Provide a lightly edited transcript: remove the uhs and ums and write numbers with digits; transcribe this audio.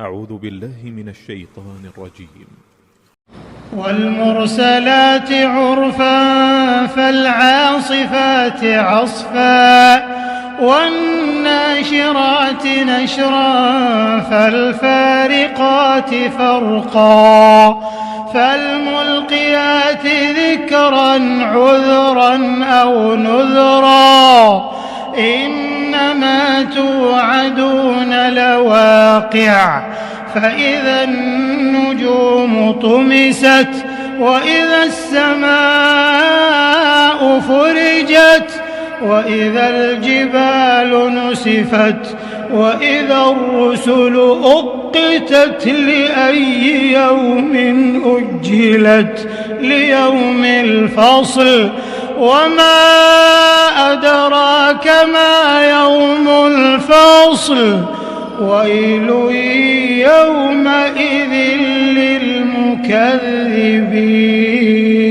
أعوذ بالله من الشيطان الرجيم. والمرسلات عرفا فالعاصفات عصفا والناشرات نشرا فالفارقات فرقا فالملقيات ذكرا عذرا أو نذرا إنما توعدون لواقع فإذا النجوم طمست وإذا السماء فرجت وإذا الجبال نسفت وإذا الرسل أقتت لأي يوم أجلت ليوم الفصل وما أدراك ما يوم الفصل ويل يومئذ للمكذبين.